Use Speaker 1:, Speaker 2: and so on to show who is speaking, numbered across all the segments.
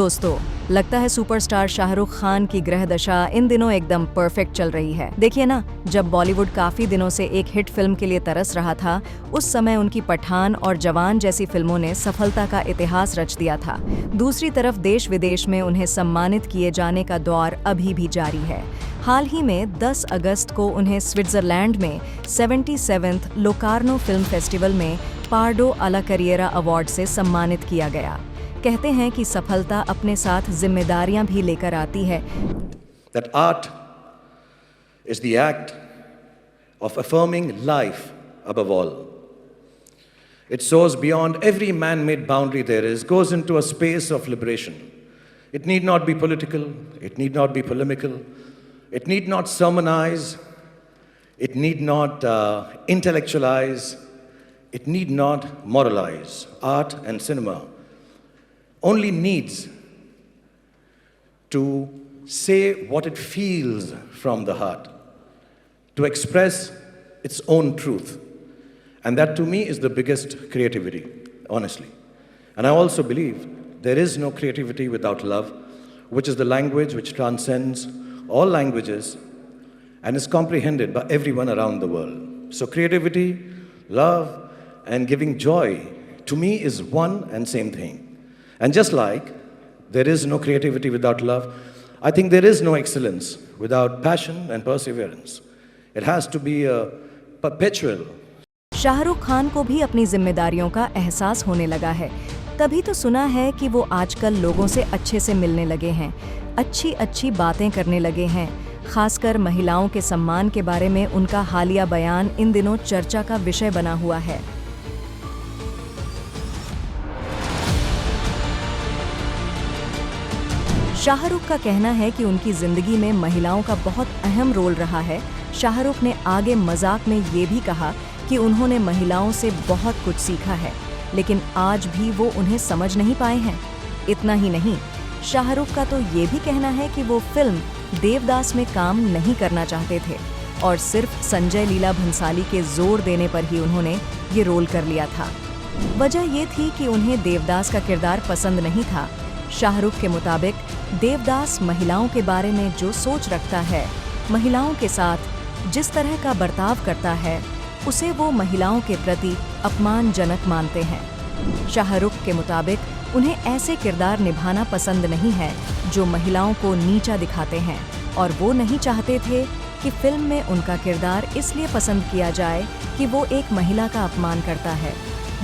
Speaker 1: दोस्तों, लगता है सुपरस्टार शाहरुख खान की ग्रह दशा इन दिनों एकदम परफेक्ट चल रही है। देखिए ना, जब बॉलीवुड काफी दिनों से एक हिट फिल्म के लिए तरस रहा था, उस समय उनकी पठान और जवान जैसी फिल्मों ने सफलता का इतिहास रच दिया था। दूसरी तरफ देश विदेश में उन्हें सम्मानित किए जाने का दौर अभी भी जारी है। हाल ही में 10 अगस्त को उन्हें स्विट्जरलैंड में 77th लोकार्नो फिल्म फेस्टिवल में पार्डो अला करियरा अवार्ड से सम्मानित किया गया। कहते हैं कि सफलता अपने साथ जिम्मेदारियां भी लेकर आती है।
Speaker 2: That art is the act of affirming life above all. It soars beyond every man-made boundary there is, goes into a space of liberation. It need not be political, it need not be polemical, it need not sermonize, it need not intellectualize, it need not moralize. Art and cinema only needs to say what it feels from the heart, to express its own truth. And that to me is the biggest creativity, honestly. And I also believe there is no creativity without love, which is the language which transcends all languages and is comprehended by everyone around the world. So creativity, love, and giving joy to me is one and same thing. And just like there is no creativity without love, I think there is no excellence without passion and perseverance. It has to be a perpetual.
Speaker 1: Shahrukh Khan को भी अपनी जिम्मेदारियों का एहसास होने लगा है। तभी तो सुना है कि वो आजकल लोगों से अच्छे से मिलने लगे हैं, अच्छी अच्छी बातें करने लगे हैं। खासकर महिलाओं के सम्मान के बारे में उनका हालिया बयान इन दिनों चर्चा का विषय बना हुआ है। शाहरुख का कहना है कि उनकी जिंदगी में महिलाओं का बहुत अहम रोल रहा है। शाहरुख ने आगे मजाक में ये भी कहा कि उन्होंने महिलाओं से बहुत कुछ सीखा है, लेकिन आज भी वो उन्हें समझ नहीं पाए हैं। इतना ही नहीं, शाहरुख का तो ये भी कहना है कि वो फिल्म देवदास में काम नहीं करना चाहते थे और सिर्फ संजय लीला भंसाली के जोर देने पर ही उन्होंने ये रोल कर लिया था। वजह ये थी कि उन्हें देवदास का किरदार पसंद नहीं था। शाहरुख के मुताबिक देवदास महिलाओं के बारे में जो सोच रखता है, महिलाओं के साथ जिस तरह का बर्ताव करता है, उसे वो महिलाओं के प्रति अपमानजनक मानते हैं। शाहरुख के मुताबिक उन्हें ऐसे किरदार निभाना पसंद नहीं है जो महिलाओं को नीचा दिखाते हैं, और वो नहीं चाहते थे कि फिल्म में उनका किरदार इसलिए पसंद किया जाए कि वो एक महिला का अपमान करता है।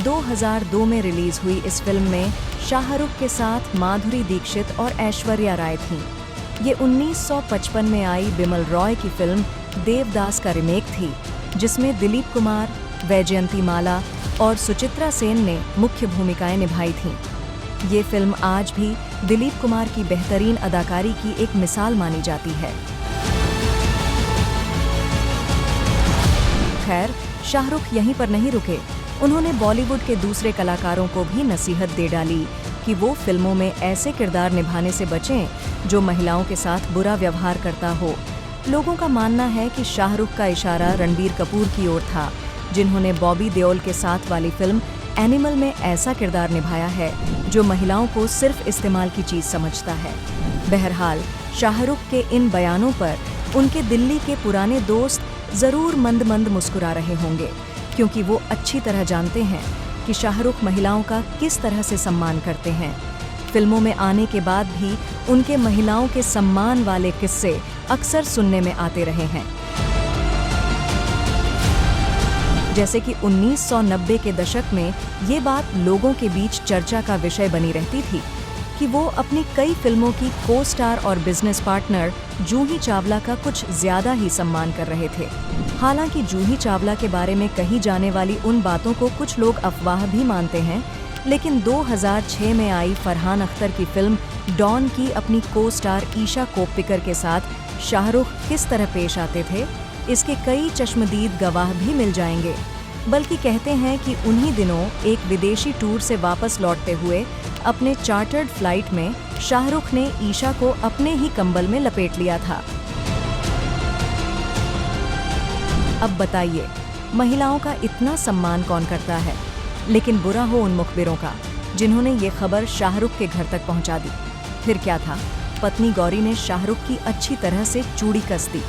Speaker 1: 2002 में रिलीज हुई इस फिल्म में शाहरुख के साथ माधुरी दीक्षित और ऐश्वर्या राय थीं। ये 1955 में आई बिमल रॉय की फिल्म देवदास का रीमेक थी, जिसमें दिलीप कुमार, वैजयंती माला और सुचित्रा सेन ने मुख्य भूमिकाएं निभाई थीं। ये फिल्म आज भी दिलीप कुमार की बेहतरीन अदाकारी की एक मिसाल मानी जाती है। खैर, शाहरुख यहीं पर नहीं रुके। उन्होंने बॉलीवुड के दूसरे कलाकारों को भी नसीहत दे डाली कि वो फिल्मों में ऐसे किरदार निभाने से बचें जो महिलाओं के साथ बुरा व्यवहार करता हो। लोगों का मानना है कि शाहरुख का इशारा रणबीर कपूर की ओर था, जिन्होंने बॉबी देओल के साथ वाली फिल्म एनिमल में ऐसा किरदार निभाया है जो महिलाओं को सिर्फ इस्तेमाल की चीज समझता है। बहरहाल, शाहरुख के इन बयानों पर उनके दिल्ली के पुराने दोस्त जरूर मंद मंद मुस्कुरा रहे होंगे, क्योंकि वो अच्छी तरह जानते हैं कि शाहरुख महिलाओं का किस तरह से सम्मान करते हैं। फिल्मों में आने के बाद भी उनके महिलाओं के सम्मान वाले किस्से अक्सर सुनने में आते रहे हैं। जैसे कि 1990 के दशक में ये बात लोगों के बीच चर्चा का विषय बनी रहती थी कि वो अपनी कई फिल्मों की को स्टार और बिजनेस पार्टनर जूही चावला का कुछ ज्यादा ही सम्मान कर रहे थे। हालांकि जूही चावला के बारे में कही जाने वाली उन बातों को कुछ लोग अफवाह भी मानते हैं, लेकिन 2006 में आई फरहान अख्तर की फिल्म डॉन की अपनी को स्टार ईशा कोप्पिकर के साथ शाहरुख किस तरह पेश आते थे, इसके कई चश्मदीद गवाह भी मिल जाएंगे। बल्कि कहते हैं कि उन्हीं दिनों एक विदेशी टूर से वापस लौटते हुए अपने चार्टर्ड फ्लाइट में शाहरुख ने ईशा को अपने ही कंबल में लपेट लिया था। अब बताइए, महिलाओं का इतना सम्मान कौन करता है? लेकिन बुरा हो उन मुखबिरों का जिन्होंने ये खबर शाहरुख के घर तक पहुंचा दी। फिर क्या था, पत्नी गौरी ने शाहरुख की अच्छी तरह से चूड़ी कस दी।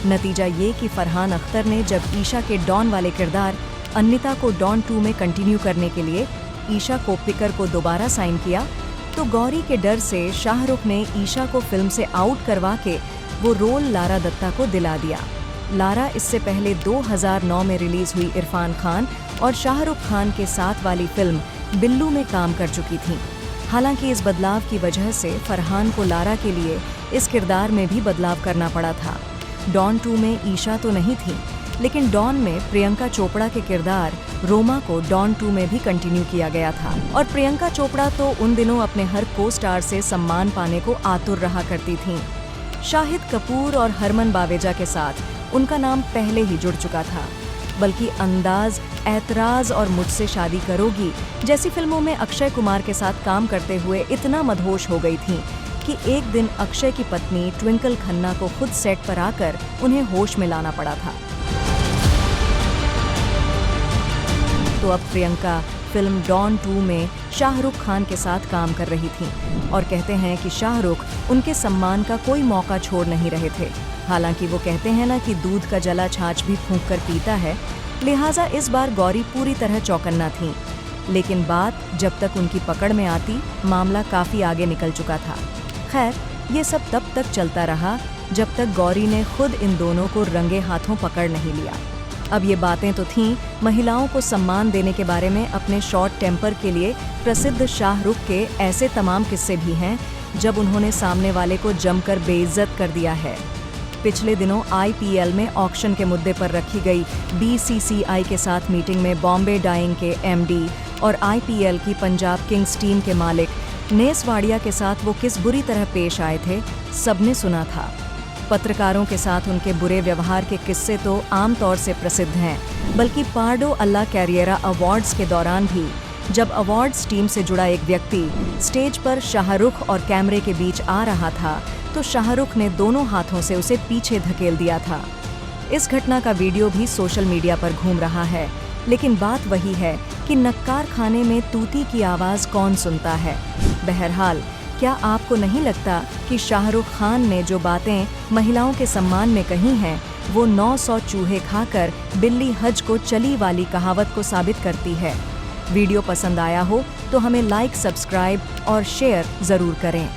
Speaker 1: नतीजा ये कि फरहान अख्तर ने जब ईशा के डॉन वाले किरदार अन्विता को डॉन 2 में कंटिन्यू करने के लिए ईशा कोप्पिकर को दोबारा साइन किया, तो गौरी के डर से शाहरुख ने ईशा को फिल्म से आउट करवा के वो रोल लारा दत्ता को दिला दिया। लारा इससे पहले 2009 में रिलीज हुई इरफान खान और शाहरुख खान के साथ वाली फिल्म बिल्लू में काम कर चुकी थीं। हालांकि इस बदलाव की वजह से फरहान को लारा के लिए इस किरदार में भी बदलाव करना पड़ा था। डॉन 2 में ईशा तो नहीं थी, लेकिन डॉन में प्रियंका चोपड़ा के किरदार रोमा को डॉन 2 में भी कंटिन्यू किया गया था। और प्रियंका चोपड़ा तो उन दिनों अपने हर को स्टार से सम्मान पाने को आतुर रहा करती थीं। शाहिद कपूर और हरमन बावेजा के साथ उनका नाम पहले ही जुड़ चुका था, बल्कि अंदाज, ऐतराज और मुझसे शादी करोगी जैसी फिल्मों में अक्षय कुमार के साथ काम करते हुए इतना मदहोश हो गई थीं कि एक दिन अक्षय की पत्नी ट्विंकल खन्ना को खुद सेट पर आकर उन्हें होश में लाना पड़ा था। तो अब प्रियंका फिल्म डॉन 2 में शाहरुख खान के साथ काम कर रही थीं और कहते हैं कि शाहरुख उनके सम्मान का कोई मौका छोड़ नहीं रहे थे। हालांकि वो कहते हैं ना कि दूध का जला छाछ भी फूंक कर पीता है, लिहाजा इस बार गौरी पूरी तरह चौकन्ना थीं। लेकिन बात जब तक उनकी पकड़ में आती, मामला काफ़ी आगे निकल चुका था। खैर, ये सब तब तक चलता रहा जब तक गौरी ने खुद इन दोनों को रंगे हाथों पकड़ नहीं लिया। अब ये बातें तो थीं महिलाओं को सम्मान देने के बारे में। अपने शॉर्ट टेम्पर के लिए प्रसिद्ध शाहरुख के ऐसे तमाम किस्से भी हैं जब उन्होंने सामने वाले को जमकर बेइज्जत कर दिया है। पिछले दिनों IPL में ऑक्शन के मुद्दे पर रखी गई BCCI के साथ मीटिंग में बॉम्बे डाइंग के MD और IPL की पंजाब किंग्स टीम के मालिक नेस वाडिया के साथ वो किस बुरी तरह पेश आए थे, सबने सुना था। पत्रकारों के साथ उनके बुरे व्यवहार के किस्से तो आमतौर से प्रसिद्ध हैं, बल्कि पार्डो अल्ला कैरियरा अवार्ड्स के दौरान भी जब अवार्ड्स टीम से जुड़ा एक व्यक्ति स्टेज पर शाहरुख और कैमरे के बीच आ रहा था, तो शाहरुख ने दोनों हाथों से उसे पीछे धकेल दिया था। इस घटना का वीडियो भी सोशल मीडिया पर घूम रहा है, लेकिन बात वही है कि नक्कार खाने में तूती की आवाज़ कौन सुनता है। बहरहाल, क्या आपको नहीं लगता कि शाहरुख खान ने जो बातें महिलाओं के सम्मान में कही हैं, वो 900 चूहे खाकर बिल्ली हज को चली वाली कहावत को साबित करती है? वीडियो पसंद आया हो तो हमें लाइक, सब्सक्राइब और शेयर ज़रूर करें।